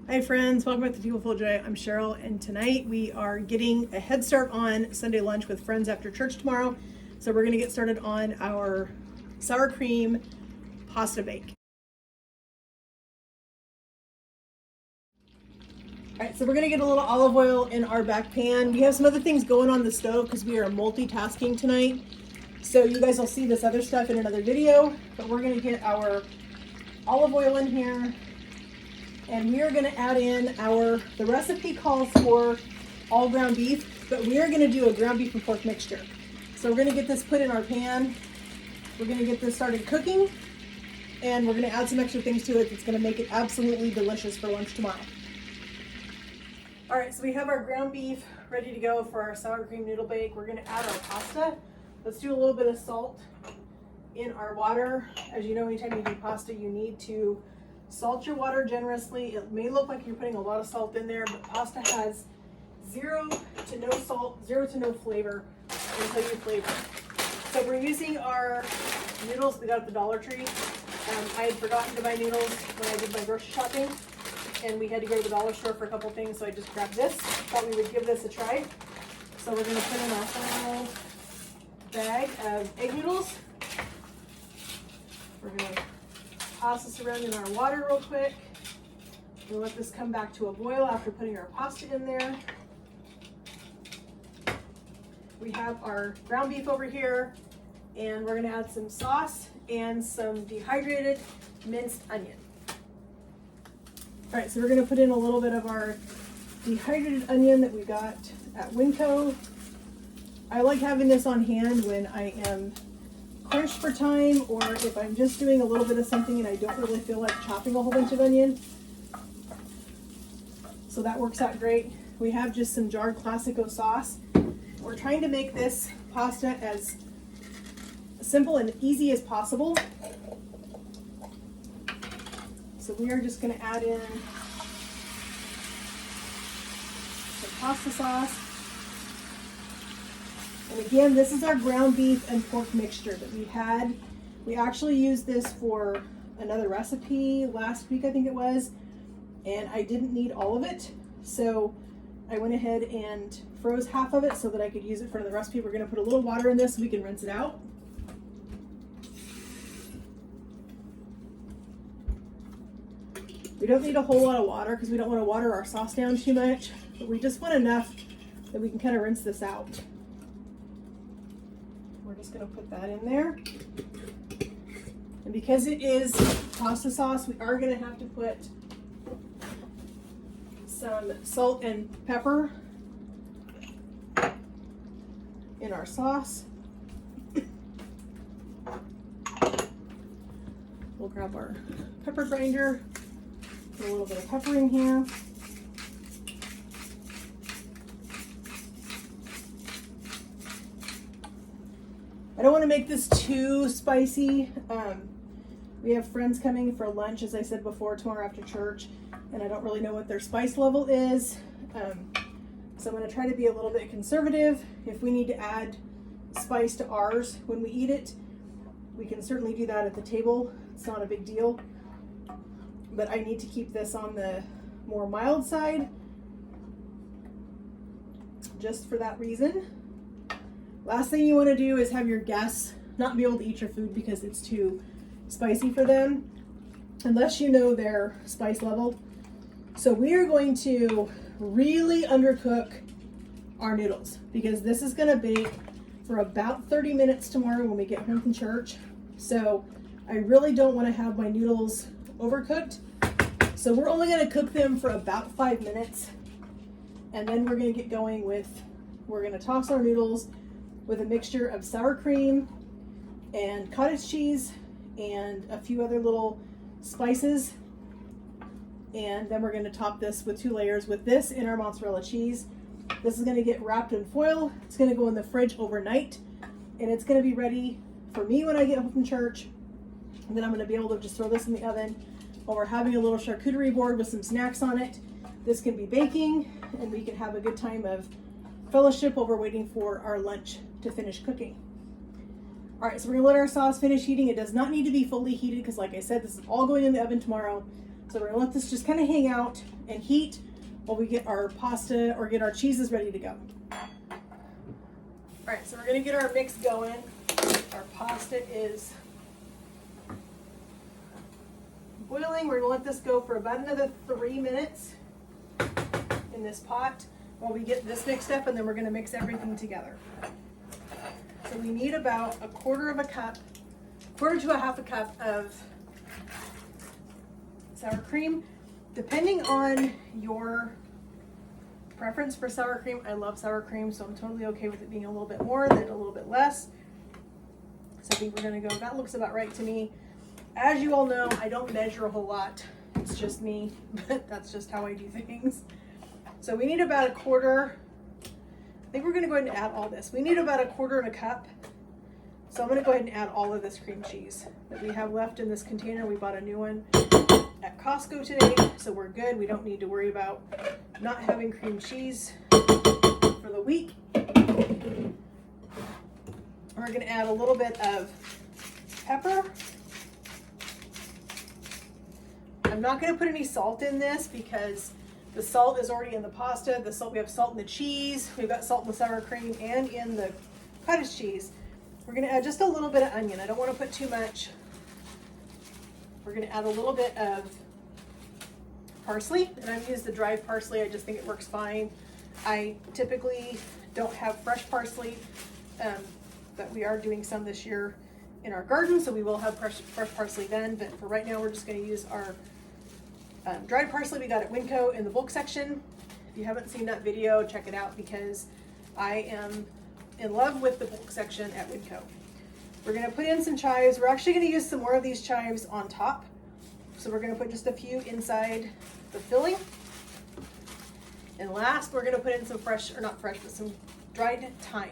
Hi friends, welcome back to Fuel Full Joy. I'm Cheryl, and tonight we are getting a head start on Sunday lunch with friends after church tomorrow. So we're gonna get started on our sour cream pasta bake. All right, so we're gonna get a little olive oil in our back pan. We have some other things going on the stove because we are multitasking tonight. So you guys will see this other stuff in another video, but we're gonna get our olive oil in here. And we are going to add in the recipe calls for all ground beef, but we are going to do a ground beef and pork mixture. So we're going to get this put in our pan. We're going to get this started cooking, and we're going to add some extra things to it that's going to make it absolutely delicious for lunch tomorrow. All right, so we have our ground beef ready to go for our sour cream noodle bake. We're going to add our pasta. Let's do a little bit of salt in our water. As you know, anytime you do pasta, you need to salt your water generously. It may look like you're putting a lot of salt in there, but pasta has 0 to no salt, 0 to no flavor until you flavor it. So we're using our noodles we got at the Dollar Tree. I had forgotten to buy noodles when I did my grocery shopping, and we had to go to the dollar store for a couple things, so I just grabbed this. Thought we would give this a try. So we're going to put in our final bag of egg noodles. We're going to toss this around in our water real quick. We'll let this come back to a boil after putting our pasta in there. We have our ground beef over here, and we're going to add some sauce and some dehydrated minced onion. All right, so we're going to put in a little bit of our dehydrated onion that we got at Winco. I like having this on hand when I am crunched for time, or if I'm just doing a little bit of something and I don't really feel like chopping a whole bunch of onion. So that works out great. We have just some jarred Classico sauce. We're trying to make this pasta as simple and easy as possible. So we are just going to add in some pasta sauce. And again, this is our ground beef and pork mixture that we had. We actually used this for another recipe last week, I think it was, and I didn't need all of it. So I went ahead and froze half of it so that I could use it for another recipe. We're going to put a little water in this so we can rinse it out. We don't need a whole lot of water because we don't want to water our sauce down too much, but we just want enough that we can kind of rinse this out. We're just going to put that in there. And because it is pasta sauce, we are going to have to put some salt and pepper in our sauce. We'll grab our pepper grinder, put a little bit of pepper in here. I don't want to make this too spicy. We have friends coming for lunch, as I said before, tomorrow after church, and I don't really know what their spice level is. So I'm going to try to be a little bit conservative. If we need to add spice to ours when we eat it, we can certainly do that at the table. It's not a big deal. But I need to keep this on the more mild side, just for that reason. Last thing you want to do is have your guests not be able to eat your food because it's too spicy for them, unless you know their spice level. So we are going to really undercook our noodles because this is going to bake for about 30 minutes tomorrow when we get home from church. So I really don't want to have my noodles overcooked. So we're only going to cook them for about 5 minutes, and then we're going to get going with, we're going to toss our noodles with a mixture of sour cream and cottage cheese and a few other little spices. And then we're going to top this with 2 layers with this and our mozzarella cheese. This is going to get wrapped in foil. It's going to go in the fridge overnight, and it's going to be ready for me when I get home from church. And then I'm going to be able to just throw this in the oven while we're having a little charcuterie board with some snacks on it. This can be baking, and we can have a good time of fellowship while we're waiting for our lunch to finish cooking. All right, so we're gonna let our sauce finish heating. It does not need to be fully heated because, like I said, this is all going in the oven tomorrow. So we're gonna let this just kind of hang out and heat while we get our pasta or get our cheeses ready to go. All right, so we're gonna get our mix going. Our pasta is boiling. We're gonna let this go for about another 3 minutes in this pot while we get this mixed up, and then we're gonna mix everything together. So we need about a quarter to a half a cup of sour cream. Depending on your preference for sour cream, I love sour cream, so I'm totally okay with it being a little bit more than a little bit less. So I think we're gonna go, that looks about right to me. As you all know, I don't measure a whole lot. It's just me, but that's just how I do things. So we need about a quarter. I think we're gonna go ahead and add all this. We need about a quarter of a cup. So I'm gonna go ahead and add all of this cream cheese that we have left in this container. We bought a new one at Costco today, so we're good. We don't need to worry about not having cream cheese for the week. We're gonna add a little bit of pepper. I'm not gonna put any salt in this because the salt is already in the pasta. We have salt in the cheese. We've got salt in the sour cream and in the cottage cheese. We're gonna add just a little bit of onion. I don't wanna put too much. We're gonna add a little bit of parsley, and I've used the dried parsley. I just think it works fine. I typically don't have fresh parsley, but we are doing some this year in our garden, so we will have fresh parsley then, but for right now we're just gonna use our dried parsley we got at Winco in the bulk section. If you haven't seen that video, check it out because I am in love with the bulk section at Winco. We're gonna put in some chives. We're actually gonna use some more of these chives on top. So we're gonna put just a few inside the filling. And last, we're gonna put in some fresh, or not fresh, but some dried thyme.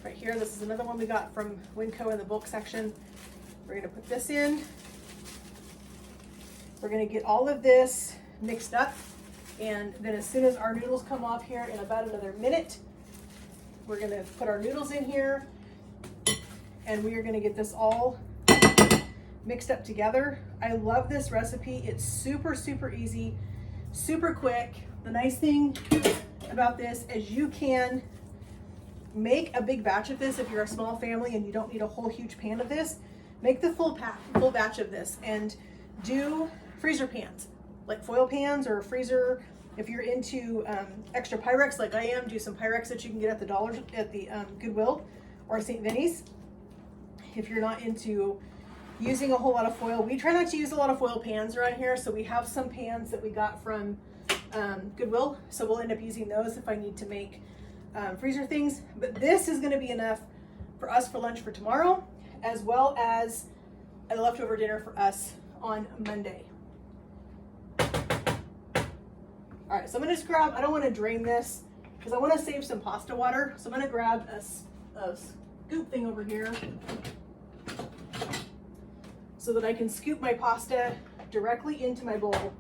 Right here, this is another one we got from Winco in the bulk section. We're gonna put this in. We're gonna get all of this mixed up. And then as soon as our noodles come off here in about another minute, we're gonna put our noodles in here and we are gonna get this all mixed up together. I love this recipe. It's super, super easy, super quick. The nice thing about this is you can make a big batch of this if you're a small family and you don't need a whole huge pan of this. Make the full batch of this and do freezer pans, like foil pans or freezer. If you're into extra Pyrex like I am, do some Pyrex that you can get at the Goodwill or St. Vinny's. If you're not into using a whole lot of foil, we try not to use a lot of foil pans around here, so we have some pans that we got from Goodwill, so we'll end up using those if I need to make freezer things. But this is gonna be enough for us for lunch for tomorrow, as well as a leftover dinner for us on Monday. All right, so I'm gonna just grab, I don't wanna drain this because I wanna save some pasta water. So I'm gonna grab a scoop thing over here so that I can scoop my pasta directly into my bowl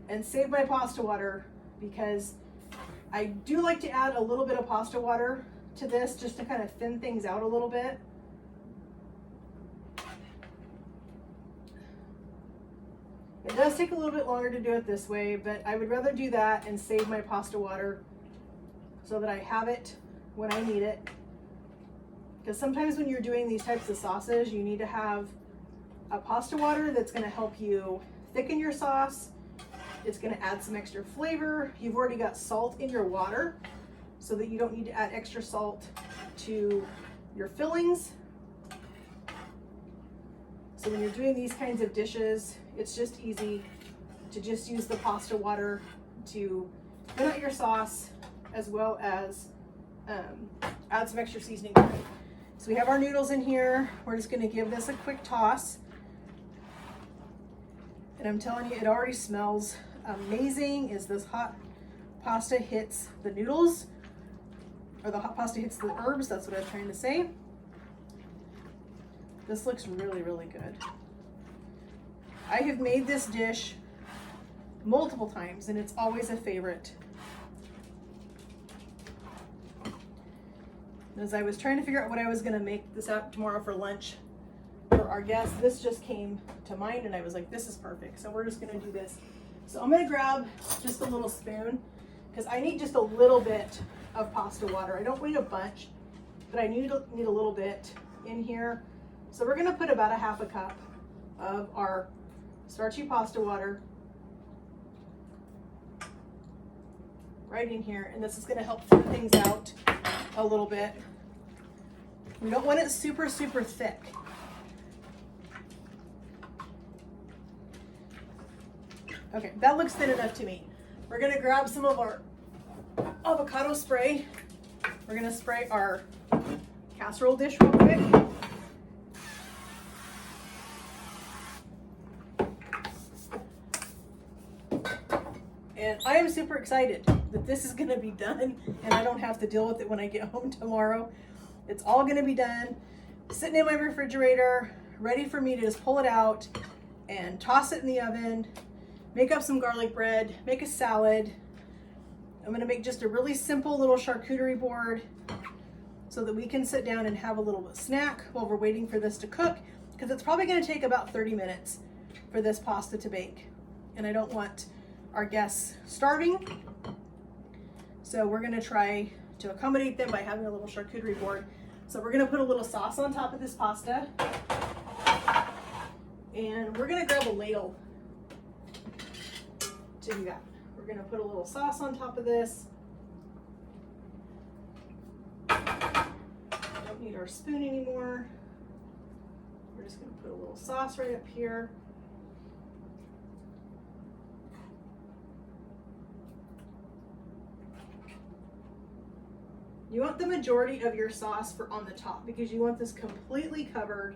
and save my pasta water, because I do like to add a little bit of pasta water to this just to kind of thin things out a little bit. It does take a little bit longer to do it this way, but I would rather do that and save my pasta water so that I have it when I need it. Because sometimes when you're doing these types of sauces, you need to have a pasta water that's going to help you thicken your sauce. It's going to add some extra flavor. You've already got salt in your water, so that you don't need to add extra salt to your fillings. So when you're doing these kinds of dishes, it's just easy to just use the pasta water to thin out your sauce, as well as add some extra seasoning to it. So we have our noodles in here. We're just going to give this a quick toss. And I'm telling you, it already smells amazing as this hot pasta hits the noodles, or the hot pasta hits the herbs. That's what I was trying to say. This looks really, really good. I have made this dish multiple times and it's always a favorite. As I was trying to figure out what I was going to make this out tomorrow for lunch for our guests. This just came to mind and I was like, this is perfect. So we're just gonna do this. So I'm gonna grab just a little spoon because I need just a little bit of pasta water. I don't need a bunch, but I need a little bit in here. So we're gonna put about a half a cup of our starchy pasta water right in here, and this is gonna help thin things out a little bit. We don't want it super, super thick. Okay, that looks thin enough to me. We're gonna grab some of our avocado spray. We're gonna spray our casserole dish real quick. And I am super excited that this is gonna be done and I don't have to deal with it when I get home tomorrow. It's all gonna be done, sitting in my refrigerator, ready for me to just pull it out and toss it in the oven, make up some garlic bread, make a salad. I'm gonna make just a really simple little charcuterie board so that we can sit down and have a little snack while we're waiting for this to cook, because it's probably gonna take about 30 minutes for this pasta to bake. And I don't want our guests starving. So we're gonna try to accommodate them by having a little charcuterie board. So we're gonna put a little sauce on top of this pasta. And we're gonna grab a ladle to do that. We're gonna put a little sauce on top of this. Don't need our spoon anymore. We're just gonna put a little sauce right up here. You want the majority of your sauce for on the top because you want this completely covered.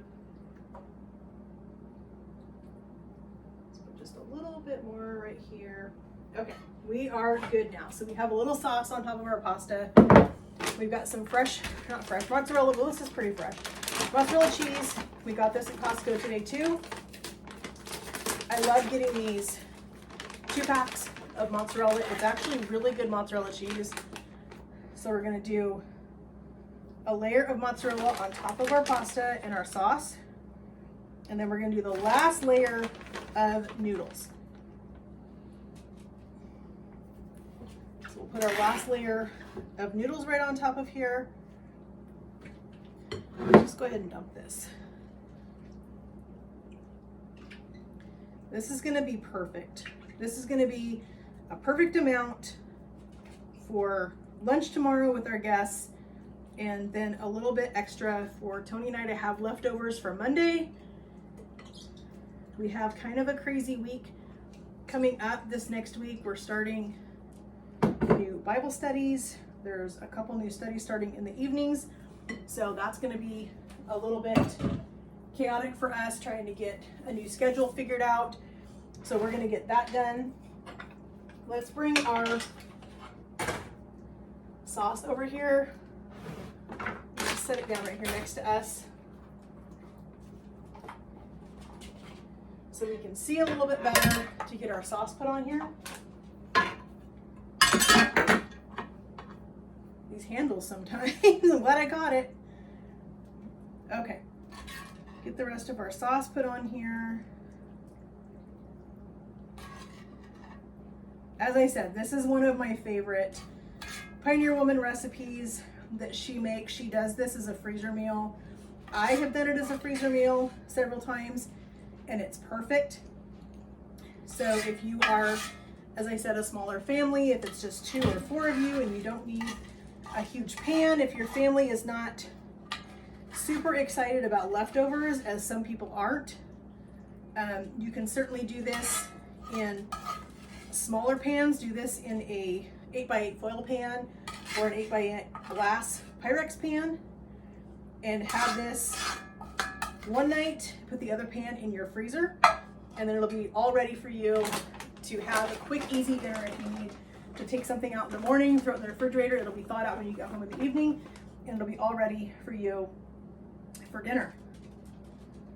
Let's put just a little bit more right here. Okay, we are good now. So we have a little sauce on top of our pasta. We've got some fresh, not fresh, mozzarella. Well, this is pretty fresh. Mozzarella cheese. We got this at Costco today too. I love getting these 2 packs of mozzarella. It's actually really good mozzarella cheese. So we're gonna do a layer of mozzarella on top of our pasta and our sauce. And then we're gonna do the last layer of noodles. So we'll put our last layer of noodles right on top of here. Just go ahead and dump this. This is gonna be perfect. This is gonna be a perfect amount for lunch tomorrow with our guests, and then a little bit extra for Tony and I to have leftovers for Monday. We have kind of a crazy week coming up this next week. We're starting new Bible studies. There's a couple new studies starting in the evenings, so that's going to be a little bit chaotic for us trying to get a new schedule figured out. So we're going to get that done. Let's bring our sauce over here. Just set it down right here next to us so we can see a little bit better to get our sauce put on here. These handles sometimes. I'm glad I got it. Okay, get the rest of our sauce put on here. As I said, this is one of my favorite Pioneer Woman recipes that she makes. She does this as a freezer meal. I have done it as a freezer meal several times and it's perfect. So if you are, as I said, a smaller family, if it's just 2 or 4 of you and you don't need a huge pan, if your family is not super excited about leftovers, as some people aren't, you can certainly do this in smaller pans. Do this in a 8x8 foil pan or an 8x8 glass Pyrex pan and have this one night, put the other pan in your freezer, and then it'll be all ready for you to have a quick, easy dinner. If you need to take something out in the morning, throw it in the refrigerator, it'll be thawed out when you get home in the evening, and it'll be all ready for you for dinner.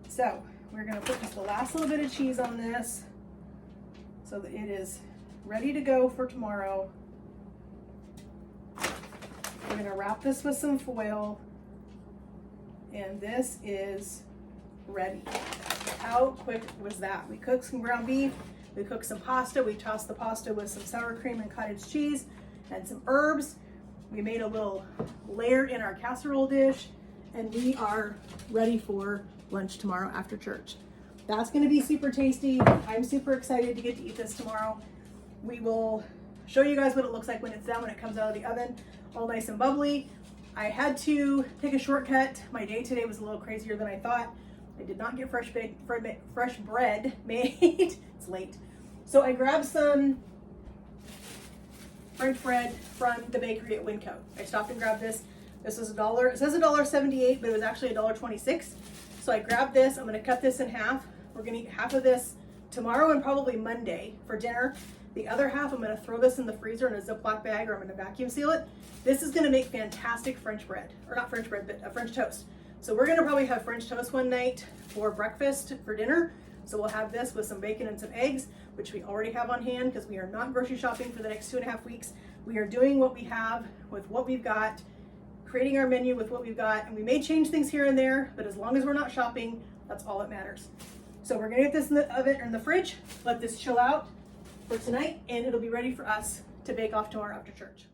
So we're gonna put just the last little bit of cheese on this so that it is ready to go for tomorrow. We're gonna wrap this with some foil, and this is ready. How quick was that? We cooked some ground beef, we cooked some pasta, we tossed the pasta with some sour cream and cottage cheese and some herbs. We made a little layer in our casserole dish, and we are ready for lunch tomorrow after church. That's gonna be super tasty. I'm super excited to get to eat this tomorrow. We will show you guys what it looks like when it's done, when it comes out of the oven, all nice and bubbly. I had to take a shortcut. My day today was a little crazier than I thought. I did not get fresh bread made. It's late. So I grabbed some French bread from the bakery at Winco. I stopped and grabbed this. This was $1. It says $1.78, but it was actually $1.26. So I grabbed this. I'm gonna cut this in half. We're gonna eat half of this tomorrow and probably Monday for dinner. The other half, I'm gonna throw this in the freezer in a Ziploc bag, or I'm gonna vacuum seal it. This is gonna make fantastic French bread, or not French bread, but French toast. So we're gonna probably have French toast one night for breakfast for dinner. So we'll have this with some bacon and some eggs, which we already have on hand because we are not grocery shopping for the next 2.5 weeks. We are doing what we have with what we've got, creating our menu with what we've got, and we may change things here and there, but as long as we're not shopping, that's all that matters. So we're gonna get this in the oven or in the fridge, let this chill out for tonight, and it'll be ready for us to bake off tomorrow after church.